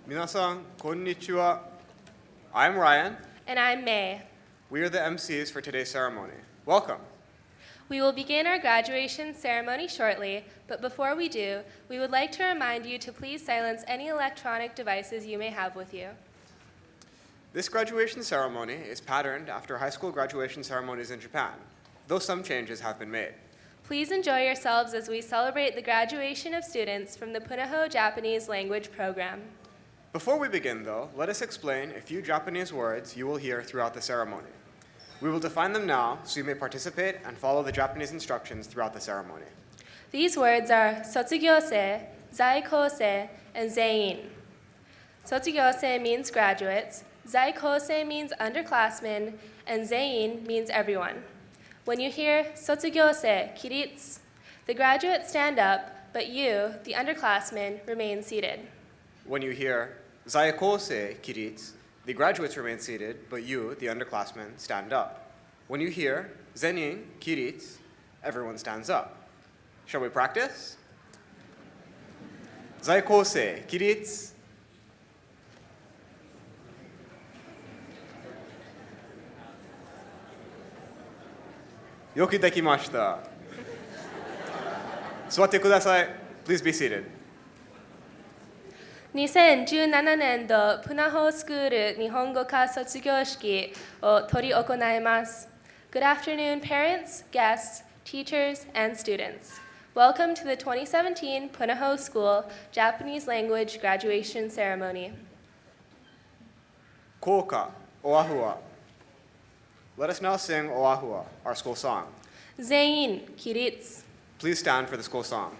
Minasan, konnichiwa. I'm Ryan. And I'm May. We are the MCs for today's ceremony. Welcome. We will begin our graduation ceremony shortly, but before we do, we would like to remind you to please silence any electronic devices you may have with you. This graduation ceremony is patterned after high school graduation ceremonies in Japan, though some changes have been made. Please enjoy yourselves as we celebrate the graduation of students from the Punahou Japanese language program. Before we begin, though, let us explain a few Japanese words you will hear throughout the ceremony. We will define them now so you may participate and follow the Japanese instructions throughout the ceremony. These words are Sotsugyosei, Zaikousei, and Zein. Sotsugyosei means graduates, Zaikousei means underclassmen, and Zein means everyone. When you hear Sotsugyosei, Kiritsu, the graduates stand up, but you, the underclassmen, remain seated. When you hear Zaikousei, Kiritsu, the graduates remain seated, but you, the underclassmen, stand up. When you hear Zenin, Kiritsu, everyone stands up. Shall we practice? Zaikousei, Kiritsu. Yoku dekimashita. 座ってください. Please be seated. 2017年度プナホースクール日本語科卒業式を執り行います。Good afternoon, parents, guests, teachers, and students. Welcome to the 2017 Punahou School Japanese Language Graduation Ceremony. 校歌 Oahua. Let us now sing Oahua, our school song. 全員起立。 Please stand for the school song.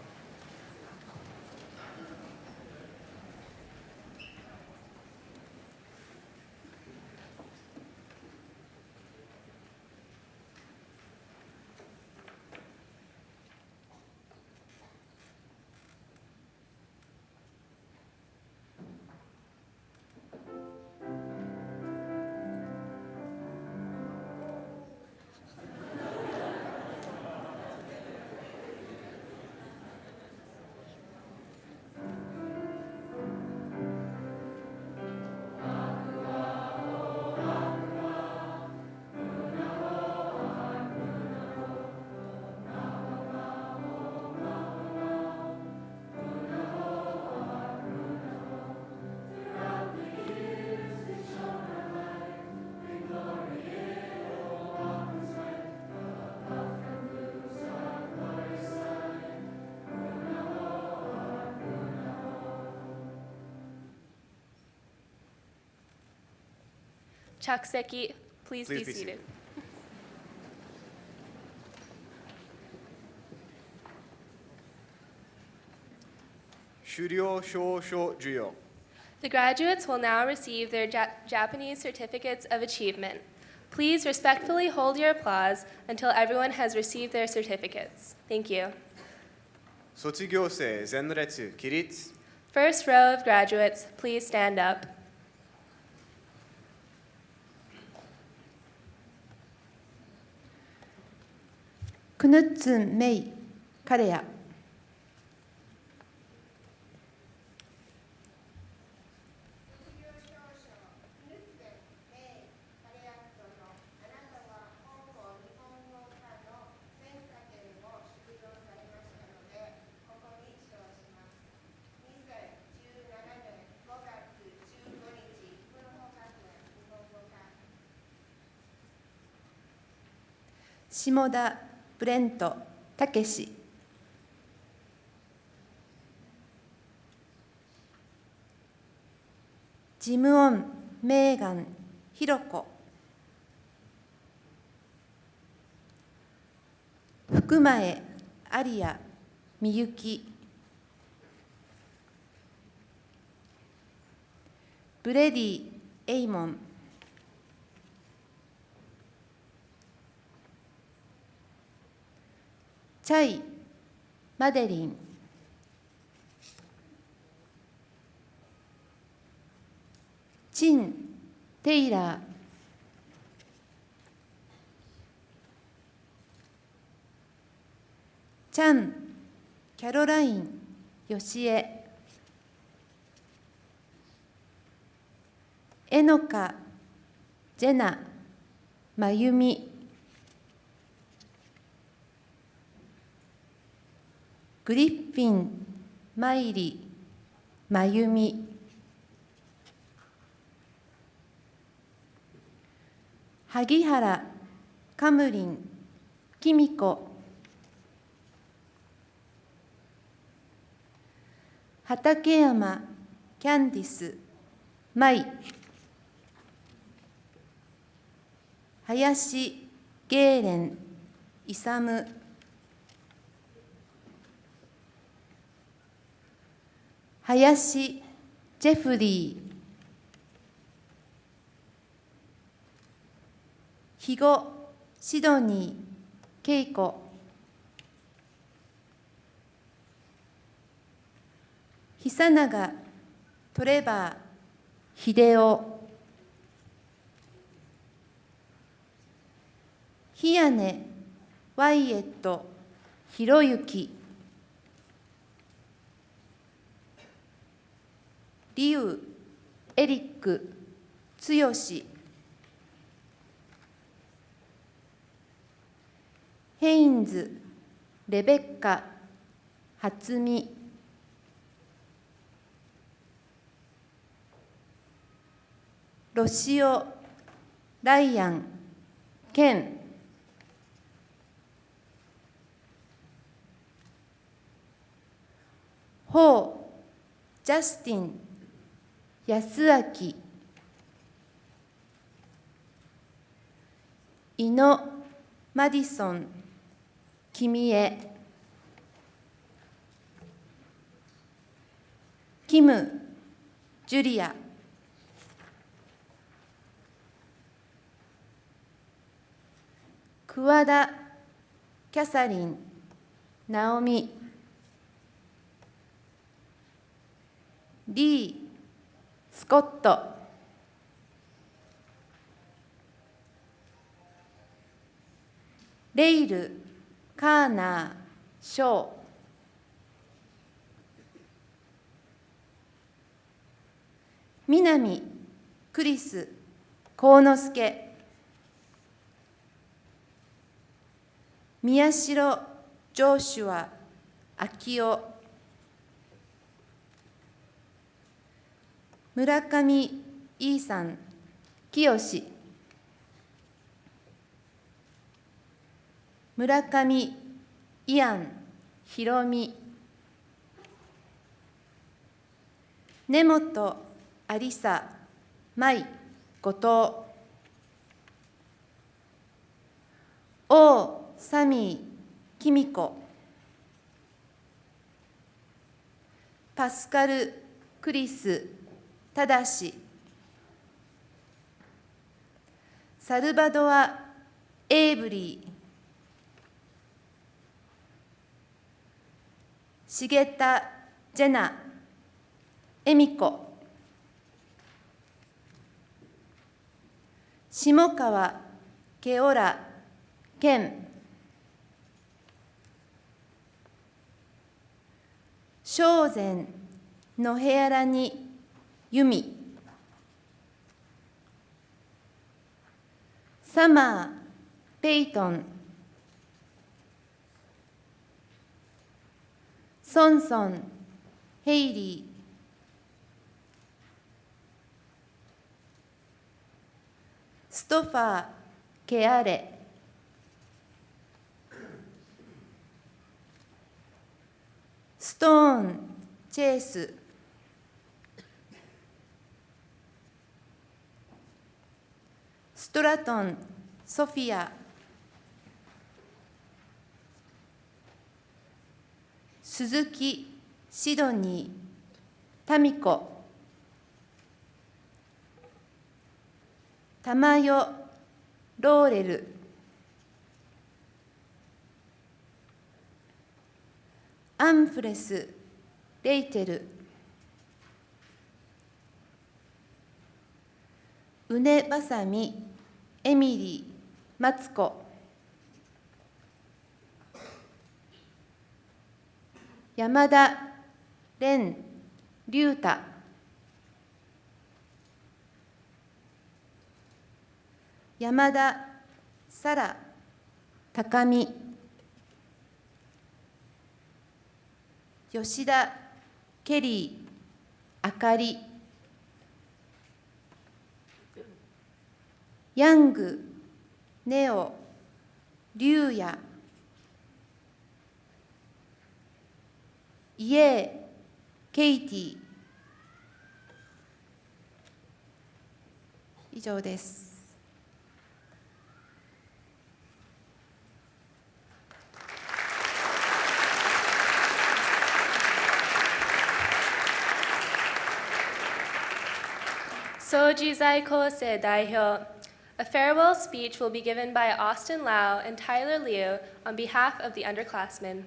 Chakuseki, please be seated. 修了証書授与 The graduates will now receive their Japanese certificates of achievement. Please respectfully hold your applause until everyone has received their certificates. Thank you. 卒業生前列起立 First row of graduates, please stand up. クヌッツン・メイ・カレア。下田ブレント・たけし。ジムオン・メーガン・ヒロコ。福前・アリア・みゆき。ブレディ・エイモン。チャイ・マデリン。チン・テイラー。チャン・キャロライン・ヨシエ。えのか、ジェナ、まゆみ。グリッフィン、まいり、まゆみ。萩原、かむりん、きみこ。畠山、キャンディス、まい。林、ゲーレン、イサム。林、ジェフリー。肥後、シドニー、ケイコ。久永、トレバー、秀夫。日屋根、ワイエット、ひろゆき。リュウ、エリック、つよし。ヘインズ、レベッカ、初見。ロシオ、ライアン、ケン。ホウ、ジャスティン、安明。井野、マディソン、君へ。キム、ジュリア。桑田、キャサリン、ナオミ。リー、スコット。レイル、カーナー、ショー。南、クリス、幸之助。宮代、ジョーシュア、秋夫。村上、イーサン、清。村上、イアン、ひろみ。根本、アリサ、マイ、後藤。王、サミー、キミコ。パスカル、クリス、ただし。サルバドア、エイブリー。重田、ジェナ、エミコ。下川、ケオラ、ケン。正禅、野部屋らに、ユミ。サマー、ペイトン。ソンソン、ヘイリー。ストファー、ケアレ。ストーン、チェイス。ストラトン、ソフィア。鈴木、シドニー、タミコ。玉代、ローレル。アンフレス、レイテル。うねばさみ、エミリー、マツコ。山田、蓮、龍太。山田沙羅高見吉田ケリーあかりヤングネオリュウヤイエーケイティ以上です。Soji Zai Kose Daihyo. A farewell speech will be given by Austin Lau and Tyler Liu on behalf of the underclassmen.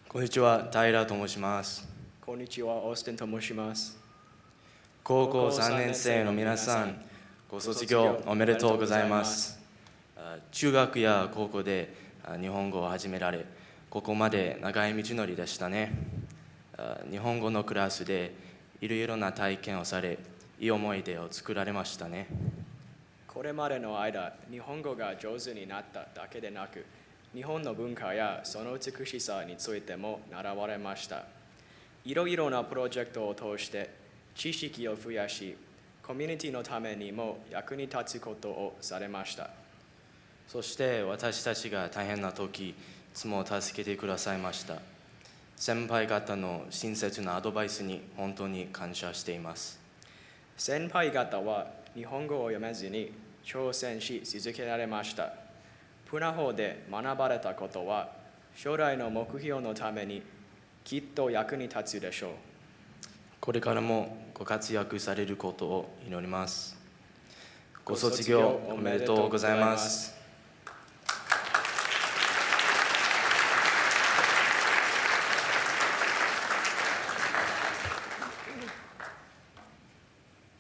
こんにちは、タイラーと申します。こんにちは、オーステンと申します。高校3年生の皆さん、ご卒業おめでとうございます。中学や高校で日本語を始められ、ここまで長い道のりでしたね。日本語のクラスでいろいろな体験をされ、いい思い出を作られましたね。これまでの間、日本語が上手になっただけでなく、日本の文化やその美しさについても習われました。いろいろなプロジェクトを通して知識を増やし、コミュニティのためにも役に立つことをされました。そして私たちが大変な時、いつも助けてくださいました。先輩方の親切なアドバイスに本当に感謝しています。先輩方は日本語を読めずに挑戦し続けられました。プナホで学ばれたことは将来の目標のためにきっと役に立つでしょう。これからもご活躍されることを祈ります。ご卒業おめでとうございます。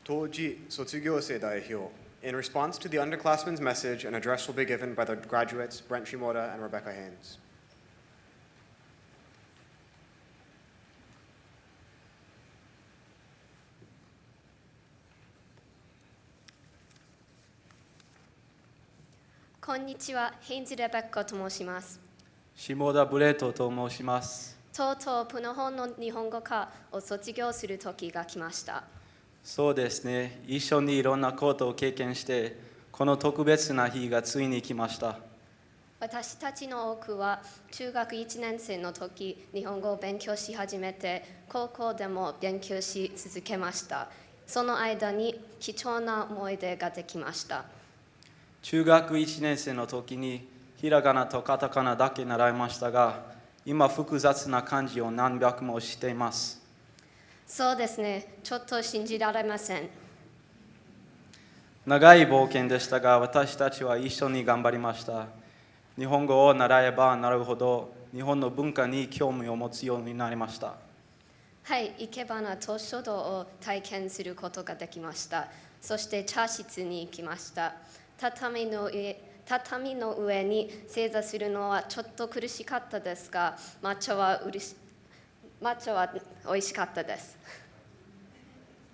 Toji Sotsugyo-se Daihyo. In response to the underclassmen's message, an address will be given by the graduates Brent Shimoda and Rebecca Haynes. こんにちは、ヘインズ・レベッカと申します。下田ブレートと申します。とうとうプノホンの日本語科を卒業する時が来ました。そうですね。一緒にいろんなことを経験して、この特別な日がついに来ました。私たちの多くは中学1年生の時、日本語を勉強し始めて、高校でも勉強し続けました。その間に貴重な思い出ができました。中学1年生の時にひらがなとカタカナだけ習いましたが、今複雑な漢字を何百も知っています。そうですね、ちょっと信じられません。長い冒険でしたが、私たちは一緒に頑張りました。日本語を習えばなるほど、日本の文化に興味を持つようになりました。はい、生け花と書道を体験することができました。そして茶室に行きました。畳の上に正座するのはちょっと苦しかったですが、抹茶は美味しかったです。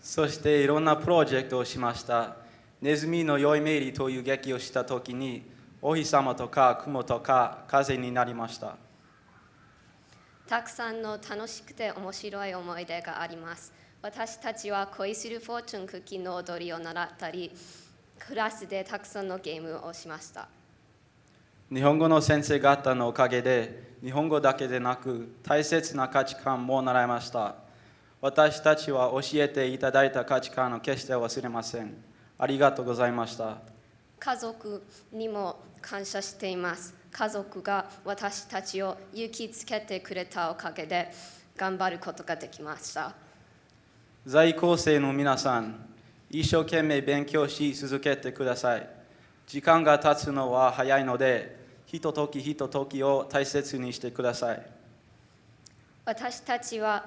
そしていろんなプロジェクトをしました。ネズミの酔いめりという劇をしたときに、お日様とか雲とか風になりました。たくさんの楽しくて面白い思い出があります。私たちは恋するフォーチュンクッキーの踊りを習ったり、クラスでたくさんのゲームをしました。日本語の先生方のおかげで、日本語だけでなく大切な価値観も習いました。私たちは教えていただいた価値観を決して忘れません。ありがとうございました。家族にも感謝しています。家族が私たちを勇気づけてくれたおかげで頑張ることができました。在校生の皆さん、一生懸命勉強し続けてください。時間が経つのは早いので、ひとときひとときを大切にしてください。私たちは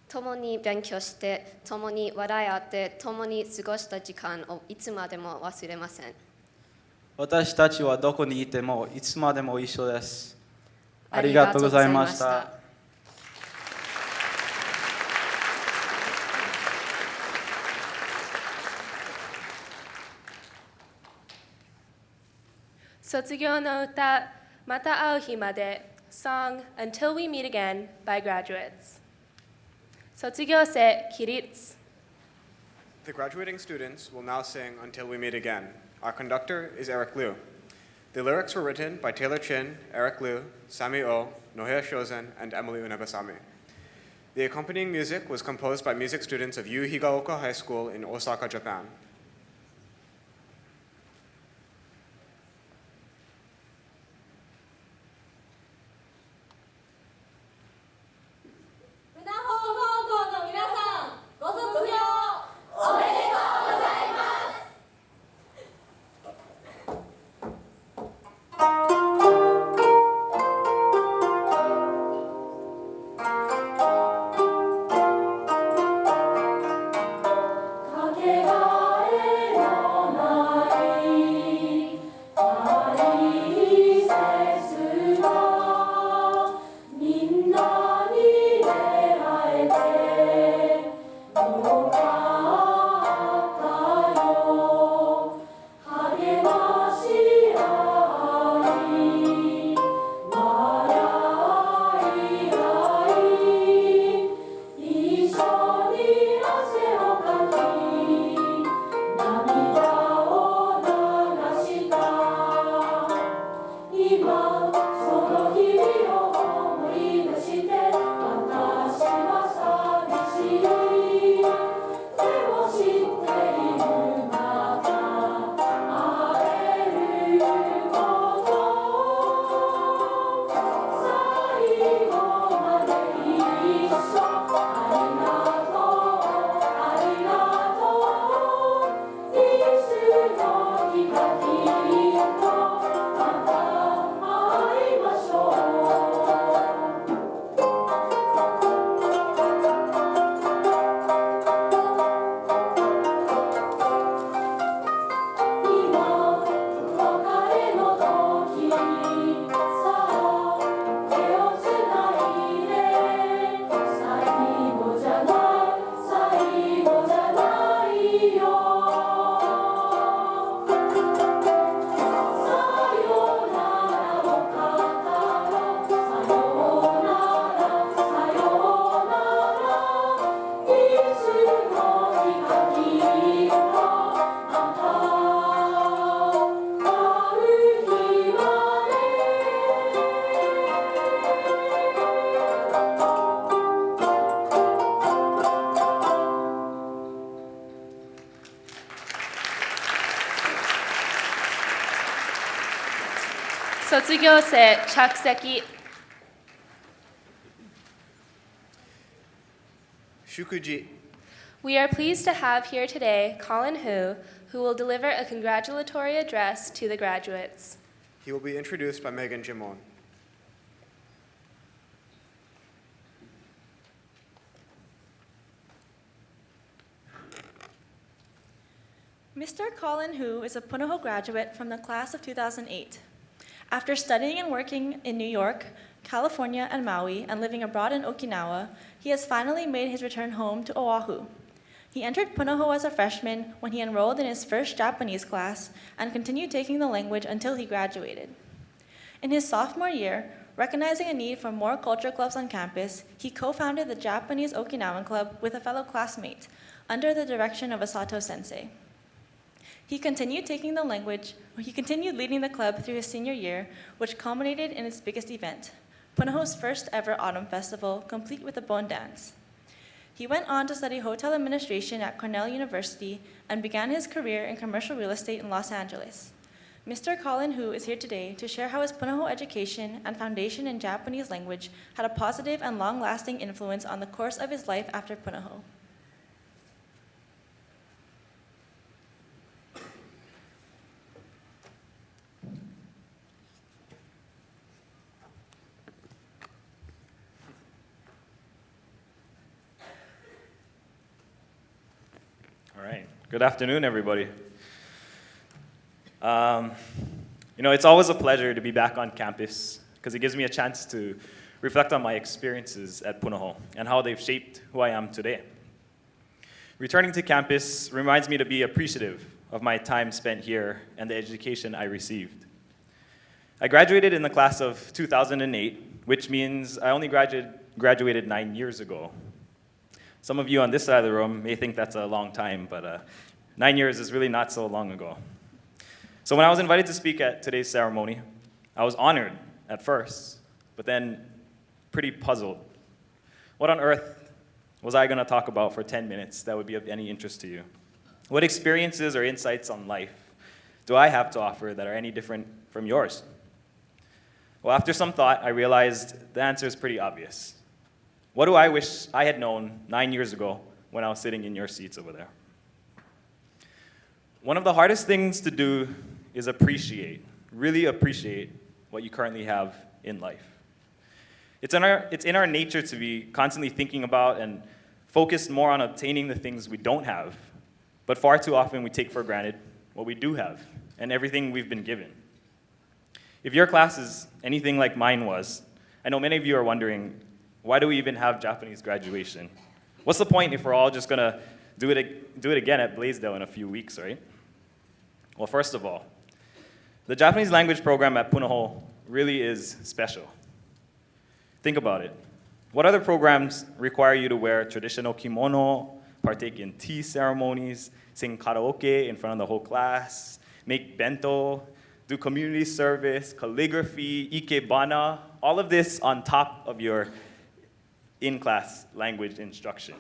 共に勉強して、共に笑い合って、共に過ごした時間をいつまでも忘れません。私たちはどこにいてもいつまでも一緒です。ありがとうございました。卒業の歌、また会う日まで Song Until We Meet Again by graduates. 卒業生起立 The graduating students will now sing Until We Meet Again. Our conductor is Eric Liu. The lyrics were written by Taylor Chin, Eric Liu, Sami Oh, Nohea Shozen, and Emily Unebasami. The accompanying music was composed by music students of Yu Higaoka High School in Osaka, Japan.卒業生着席 Shukuji. We are pleased to have here today Colin Hu, who will deliver a congratulatory address to the graduates. He will be introduced by Megan Jimon. Mr. Colin Hu is a Punahou graduate from the class of 2008. After studying and working in New York, California, and Maui, and living abroad in Okinawa, he has finally made his return home to Oahu. He entered Punahou as a freshman when he enrolled in his first Japanese class and continued taking the language until he graduated. In his sophomore year, recognizing a need for more culture clubs on campus, he co-founded the Japanese Okinawan Club with a fellow classmate under the direction of Asato Sensei. He continued leading the club through his senior year, which culminated in its biggest event, Punahou's first ever autumn festival, complete with a bone dance. He went on to study hotel administration at Cornell University and began his career in commercial real estate in Los Angeles. Mr. Colin Hu is here today to share how his Punahou education and foundation in Japanese language had a positive and long-lasting influence on the course of his life after Punahou. All right. Good afternoon, everybody. It's always a pleasure to be back on campus because it gives me a chance to reflect on my experiences at Punahou and how they've shaped who I am today. Returning to campus reminds me to be appreciative of my time spent here and the education I received. I graduated in the class of 2008, which means I only graduated 9 years ago. Some of you on this side of the room may think that's a long time, but 9 years is really not so long ago. So when I was invited to speak at today's ceremony, I was honored at first, but then pretty puzzled. What on earth was I going to talk about for 10 minutes that would be of any interest to you? What experiences or insights on life do I have to offer that are any different from yours? Well, after some thought, I realized the answer is pretty obvious. What do I wish I had known 9 years ago when I was sitting in your seats over there? One of the hardest things to do is really appreciate what you currently have in life. It's in our nature to be constantly thinking about and focused more on obtaining the things we don't have, but far too often we take for granted what we do have and everything we've been given. If your class is anything like mine was, I know many of you are wondering, why do we even have Japanese graduation? What's the point if we're all just gonna do it again at Blaisdell in a few weeks, right? Well, first of all, the Japanese language program at Punahou really is special. Think about it. What other programs require you to wear traditional kimono, partake in tea ceremonies, sing karaoke in front of the whole class, make bento, do community service, calligraphy, ikebana, all of this on top of your in-class language instruction?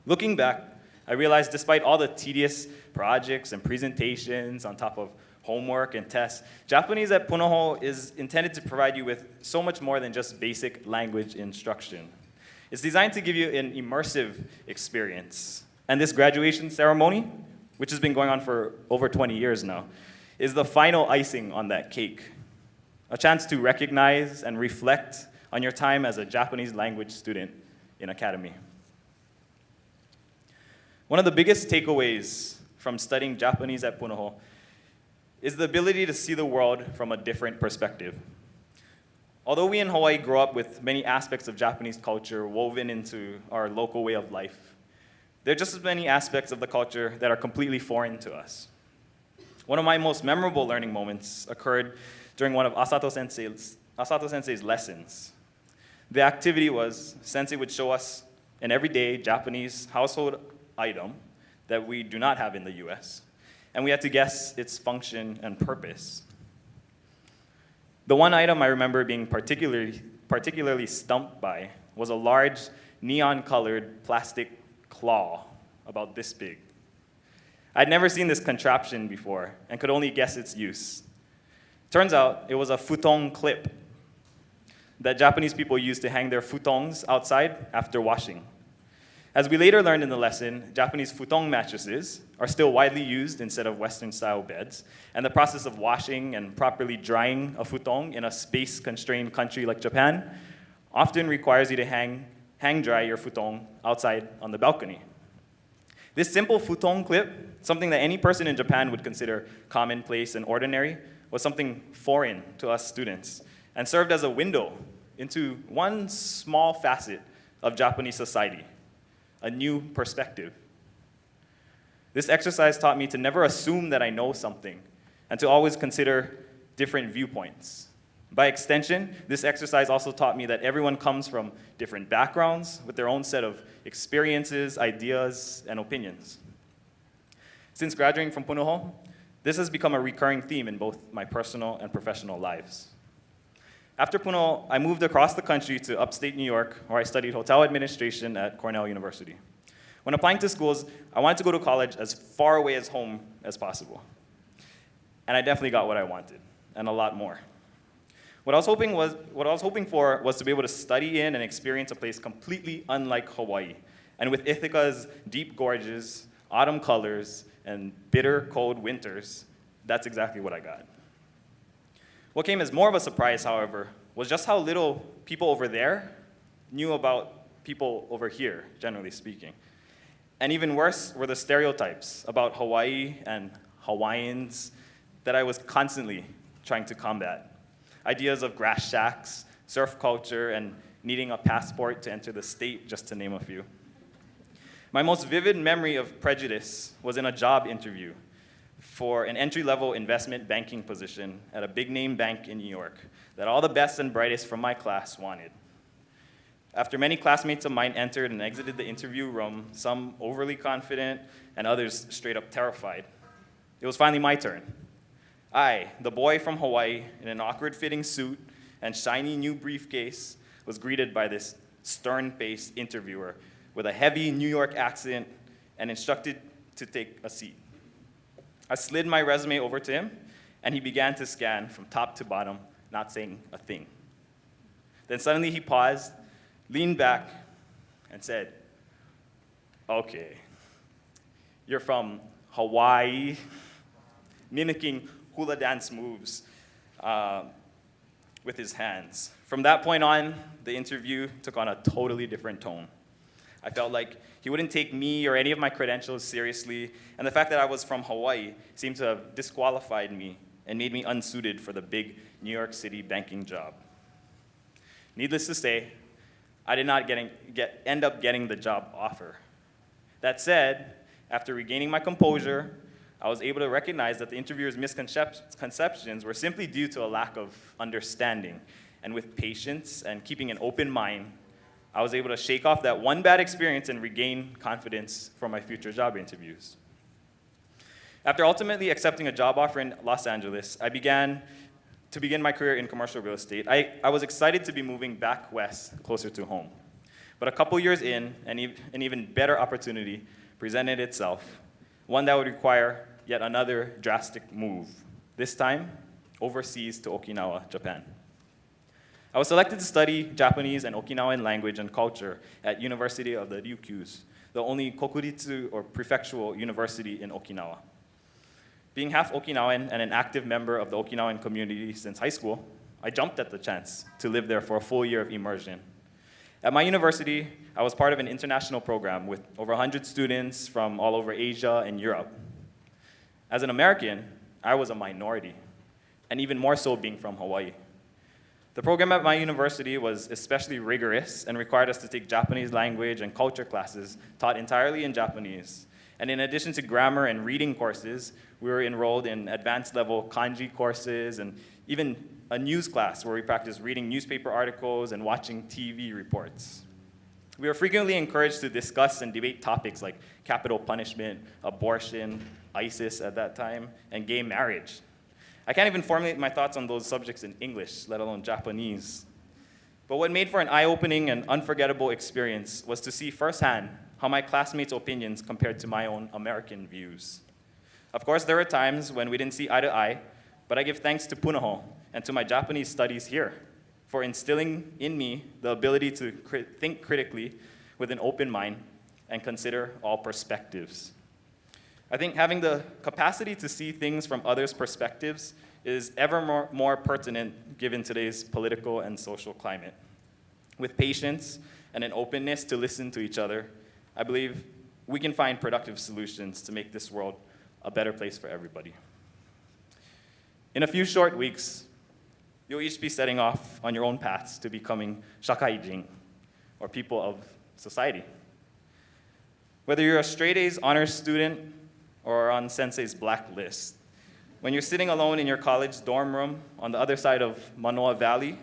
Looking back, I realized despite all the tedious projects and presentations on top of homework and tests, Japanese at Punahou is intended to provide you with so much more than just basic language instruction. It's designed to give you an immersive experience. And this graduation ceremony, which has been going on for over 20 years now, is the final icing on that cake. A chance to recognize and reflect on your time as a Japanese language student in academy. One of the biggest takeaways from studying Japanese at Punahou is the ability to see the world from a different perspective. Although we in Hawaii grow up with many aspects of Japanese culture woven into our local way of life, there are just as many aspects of the culture that are completely foreign to us. One of my most memorable learning moments occurred during one of Asato Sensei's lessons. The activity was, Sensei would show us an everyday Japanese household item that we do not have in the US, and we had to guess its function and purpose. The one item I remember being particularly stumped by was a large neon-colored plastic claw about this big. I'd never seen this contraption before and could only guess its use. Turns out it was a futon clip that Japanese people use to hang their futons outside after washing. As we later learned in the lesson, Japanese futon mattresses are still widely used instead of Western-style beds, and the process of washing and properly drying a futon in a space-constrained country like Japan often requires you to hang dry your futon outside on the balcony. This simple futon clip, something that any person in Japan would consider commonplace and ordinary, was something foreign to us students and served as a window into one small facet of Japanese society, a new perspective. This exercise taught me to never assume that I know something and to always consider different viewpoints. By extension, this exercise also taught me that everyone comes from different backgrounds with their own set of experiences, ideas, and opinions. Since graduating from Punahou, this has become a recurring theme in both my personal and professional lives. After Punahou, I moved across the country to upstate New York, where I studied hotel administration at Cornell University. When applying to schools, I wanted to go to college as far away as home as possible. And I definitely got what I wanted, and a lot more. What I was hoping for was to be able to study in and experience a place completely unlike Hawaii. And with Ithaca's deep gorges, autumn colors, and bitter cold winters, that's exactly what I got. What came as more of a surprise, however, was just how little people over there knew about people over here, generally speaking. And even worse were the stereotypes about Hawaii and Hawaiians that I was constantly trying to combat. Ideas of grass shacks, surf culture, and needing a passport to enter the state, just to name a few. My most vivid memory of prejudice was in a job interview, for an entry-level investment banking position at a big-name bank in New York that all the best and brightest from my class wanted. After many classmates of mine entered and exited the interview room, some overly confident and others straight up terrified, it was finally my turn. I, the boy from Hawaii in an awkward-fitting suit and shiny new briefcase, was greeted by this stern-faced interviewer with a heavy New York accent and instructed to take a seat. I slid my resume over to him, and he began to scan from top to bottom, not saying a thing. Then suddenly he paused, leaned back, and said, "Okay, you're from Hawaii," mimicking hula dance moves with his hands. From that point on, the interview took on a totally different tone. I felt like he wouldn't take me or any of my credentials seriously, and the fact that I was from Hawaii seemed to have disqualified me and made me unsuited for the big New York City banking job. Needless to say, I did not end up getting the job offer. That said, after regaining my composure, I was able to recognize that the interviewer's misconceptions were simply due to a lack of understanding. And with patience and keeping an open mind, I was able to shake off that one bad experience and regain confidence for my future job interviews. After ultimately accepting a job offer in Los Angeles, I began my career in commercial real estate. I was excited to be moving back west, closer to home. But a couple years in, an even better opportunity presented itself, one that would require yet another drastic move, this time overseas to Okinawa, Japan. I was selected to study Japanese and Okinawan language and culture at University of the Ryukyus, the only kokuritsu or prefectural university in Okinawa. Being half Okinawan and an active member of the Okinawan community since high school, I jumped at the chance to live there for a full year of immersion. At my university, I was part of an international program with over 100 students from all over Asia and Europe. As an American, I was a minority, and even more so being from Hawaii. The program at my university was especially rigorous and required us to take Japanese language and culture classes taught entirely in Japanese. And in addition to grammar and reading courses, we were enrolled in advanced level kanji courses and even a news class where we practiced reading newspaper articles and watching TV reports. We were frequently encouraged to discuss and debate topics like capital punishment, abortion, ISIS at that time, and gay marriage. I can't even formulate my thoughts on those subjects in English, let alone Japanese. But what made for an eye-opening and unforgettable experience was to see firsthand how my classmates' opinions compared to my own American views. Of course, there were times when we didn't see eye to eye, but I give thanks to Punahou and to my Japanese studies here for instilling in me the ability to think critically with an open mind and consider all perspectives. I think having the capacity to see things from others' perspectives is ever more pertinent given today's political and social climate. With patience and an openness to listen to each other, I believe we can find productive solutions to make this world a better place for everybody. In a few short weeks, you'll each be setting off on your own paths to becoming shakaijin, or people of society. Whether you're a straight A's honors student or on Sensei's blacklist, when you're sitting alone in your college dorm room on the other side of Manoa Valley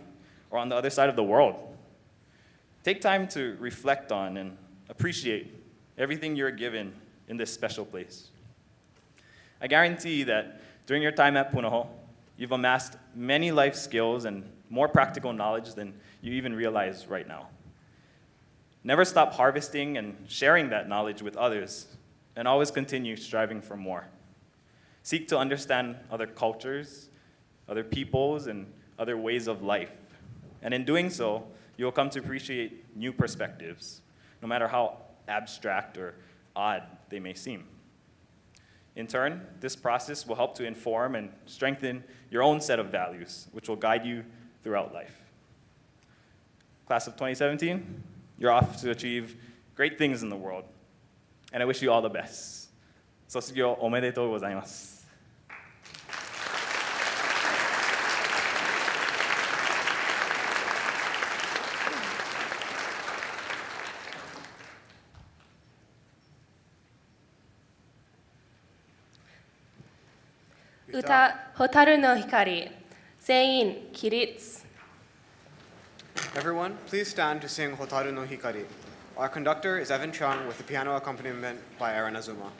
or on the other side of the world, take time to reflect on and appreciate everything you're given in this special place. I guarantee that during your time at Punahou, you've amassed many life skills and more practical knowledge than you even realize right now. Never stop harvesting and sharing that knowledge with others, and always continue striving for more. Seek to understand other cultures, other peoples, and other ways of life. And in doing so, you'll come to appreciate new perspectives, no matter how abstract or odd they may seem. In turn, this process will help to inform and strengthen your own set of values, which will guide you throughout life. Class of 2017, you're off to achieve great things in the world, and I wish you all the best. 卒業おめでとうございます。歌蛍の光全員起立 Everyone, please stand to sing Hotaru no Hikari. Our conductor is Evan Chung with the piano accompaniment by Aaron Azuma.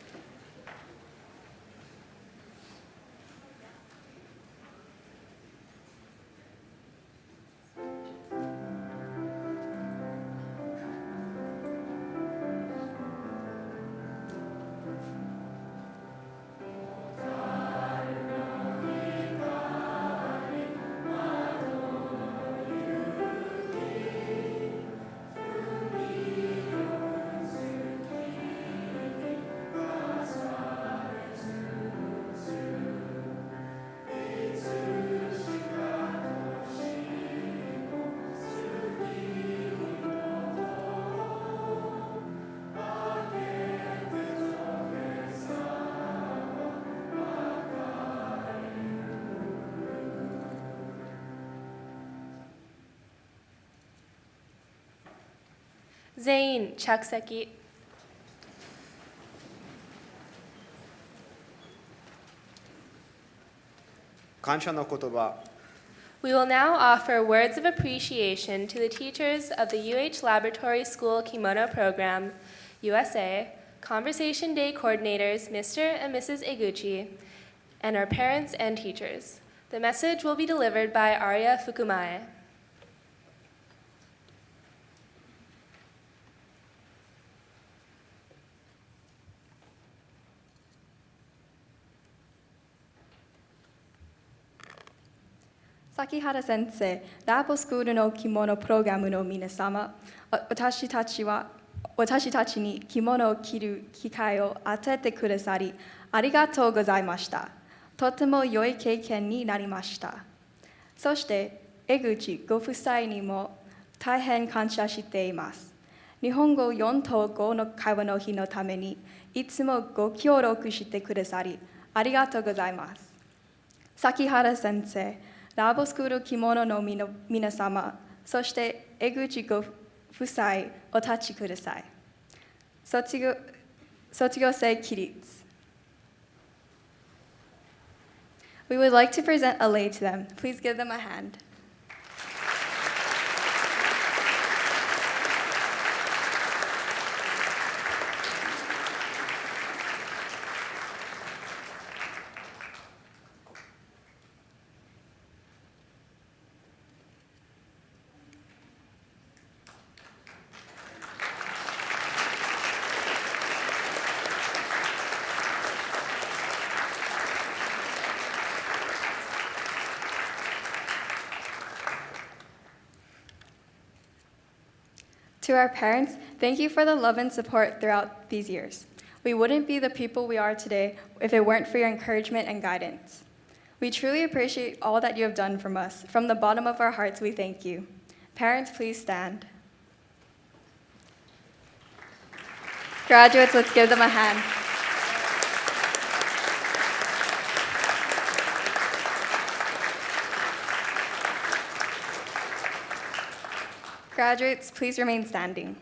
全員着席感謝の言葉 We will now offer words of appreciation to the teachers of the UH Laboratory School Kimono Program, USA, Conversation Day coordinators Mr. and Mrs. Eguchi, and our parents and teachers. The message will be delivered by Arya Fukumae. Sakihara Sensei, ラボスクールの着物プログラムの皆様、私たちに着物を着る機会を与えてくださり、ありがとうございました。とても良い経験になりました。そして、江口ご夫妻にも大変感謝しています。日本語4と5の会話の日のために、いつもご協力してくださり、ありがとうございます。崎原先生、ラボスクール着物の皆様、そして江口ご夫妻お立ちください。卒業生起立。We would like to present a lei to them. Please give them a hand. To our parents, thank you for the love and support throughout these years. We wouldn't be the people we are today if it weren't for your encouragement and guidance. We truly appreciate all that you have done from us. From the bottom of our hearts, we thank you. Parents, please stand. Graduates, let's give them a hand. Graduates, please remain standing.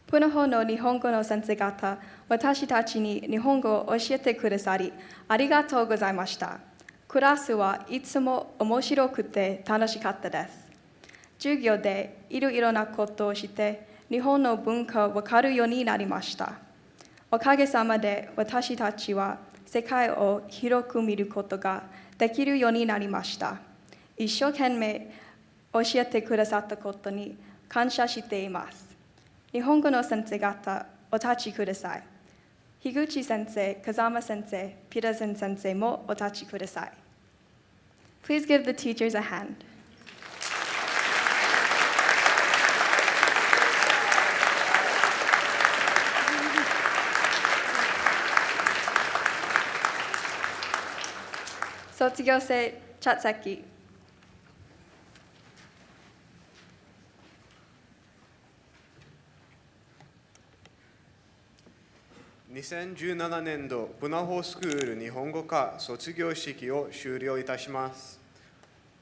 Punahouの日本語の先生方、私たちに日本語を教えてくださり、ありがとうございました。クラスはいつも面白くて楽しかったです。授業でいろいろなことをして、日本の文化をわかるようになりました。おかげさまで私たちは世界を広く見ることができるようになりました。一生懸命教えてくださったことに感謝しています。日本語の先生方、お立ちください。樋口先生、風間先生、ピーターソン先生もお立ちください。Please give the teachers a hand. Sotsugyo-se Chatseki. 2017年度プナホスクール日本語科卒業式を終了いたします。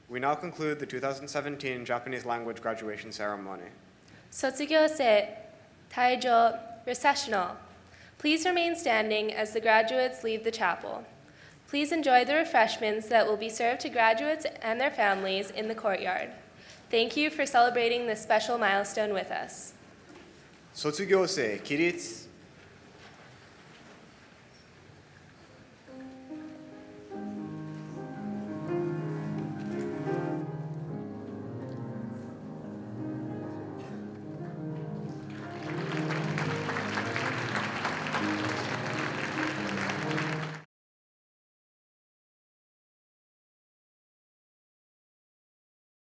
We now conclude the 2017 Japanese language graduation ceremony. 卒業生退場 recessional. Please remain standing as the graduates leave the chapel. Please enjoy the refreshments that will be served to graduates and their families in the courtyard. Thank you for celebrating this special milestone with us. 卒業生起立。